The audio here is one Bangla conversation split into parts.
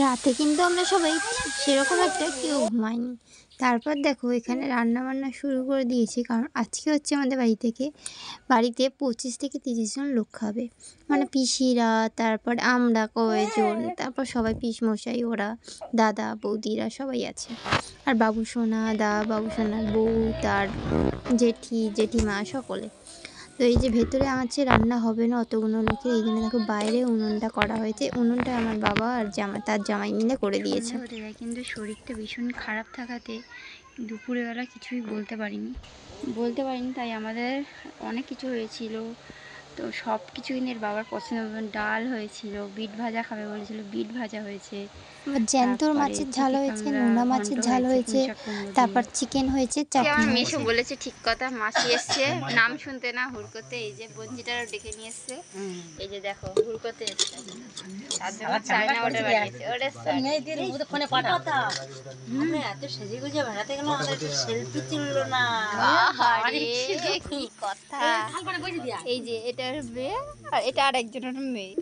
রাতে কিন্তু আমরা সবাই সেরকম একটা কেউ ঘুমাইনি। তারপর দেখো এখানে রান্নাবান্না শুরু করে দিয়েছি, কারণ আজকে হচ্ছে আমাদের বাড়িতে 25 থেকে 30 জন লোক খাবে। মানে পিসিরা, তারপর আমরা কয়েকজন, তারপর সবাই পিসমশাই ওরা, দাদা বৌদিরা সবাই আছে। আর বাবুসোনার বউ, তার জেঠিমা সকলে। তো এই যে ভেতরে আমার যে রান্না হবে না অতগুলো লোকের, এই জন্য দেখো বাইরে উনুনটা করা হয়েছে। উনুনটা আমার বাবা আর তার জামাই মিলে করে দিয়েছে। হতে যায়, কিন্তু শরীরটা ভীষণ খারাপ থাকাতে দুপুরবেলা কিছুই বলতে পারিনি, তাই আমাদের অনেক কিছু হয়েছিল। তো সব কিছু কিনে বাবার পছন্দ মতন ডাল হয়েছিল, বিট ভাজা খাবে বলেছিল, বিট ভাজা হয়েছে, জ্যান্তর মাছের ঝাল হয়েছে, নোনা মাছের ঝাল হয়েছে, তারপর চিকেন হয়েছে, চাটনি। মেশো বলেছে ঠিক কথা, মাসি এসছে নাম শুনতে না হুড়কোতে। এই যে বঞ্জিটারও ডেকে নিয়ে এসছে, এই যে দেখো হুড়কোতে এসছে, চায়না অর্ডার বানিয়েছে। ওরে ফোনে পাঠা এত সেজে গুজে বেড়াতে গেলাম, আমাদের একটু সেলফি তুললো না। কি কথা। এই যে এটার মেয়ে আর এটা আর একজনের মেয়ে।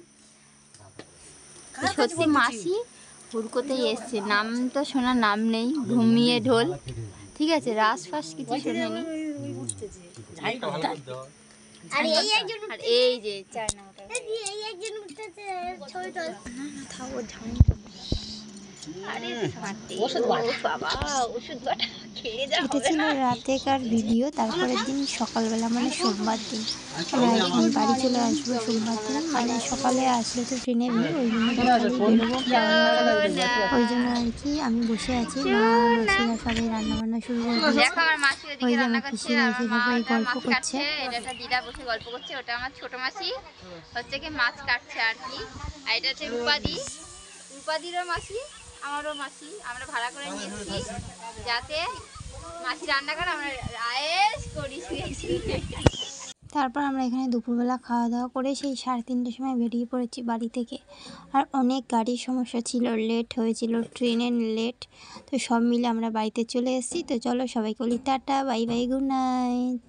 সত্যি মাসি হুড়কোতেই এসছে, নাম তো শোনার নাম নেই, ঘুমিয়ে ঢোল। ঠিক আছে, রাস ফাস কিছু শোনেনি। আর এই যে চায়না এটা ছিল রাতেকার ভিডিও। তারপরের দিন সকালবেলা, মানে সোমবার দিন আমরা এখন বাড়ি চলে আসবো। সোমবার দিন মানে সকালে আসলে তো ট্রেনে ভিড়, ওই জন্য বেরোবো। ওই জন্য আর কি আমি বসে আছি, মাসিরা সবাই রান্নাবান্না শুরু করে দিয়েছে। ওই যে আমার পিসিরা এসে সবাই গল্প করছে। এটা দিদা বসে গল্প করছে, ওটা আমার ছোট মাসি হচ্ছে কি মাছ কাটছে আর কি। আর এটা হচ্ছে রূপাদিরও মাসি, আমারও মাসি। আমরা ভাড়া করে নিয়েছি যাতে মাসি রান্না করে আমরা রায়েস করি। তারপর আমরা এখানে দুপুরবেলা খাওয়া দাওয়া করে সেই 3:30টার সময় বেরিয়ে পড়েছি বাড়ি থেকে। আর অনেক গাড়ির সমস্যা ছিল, লেট হয়েছিল, ট্রেনের লেট। তো সব মিলে আমরা বাড়িতে চলে এসেছি। তো চলো সবাইকে বলি tata, bye bye, good night.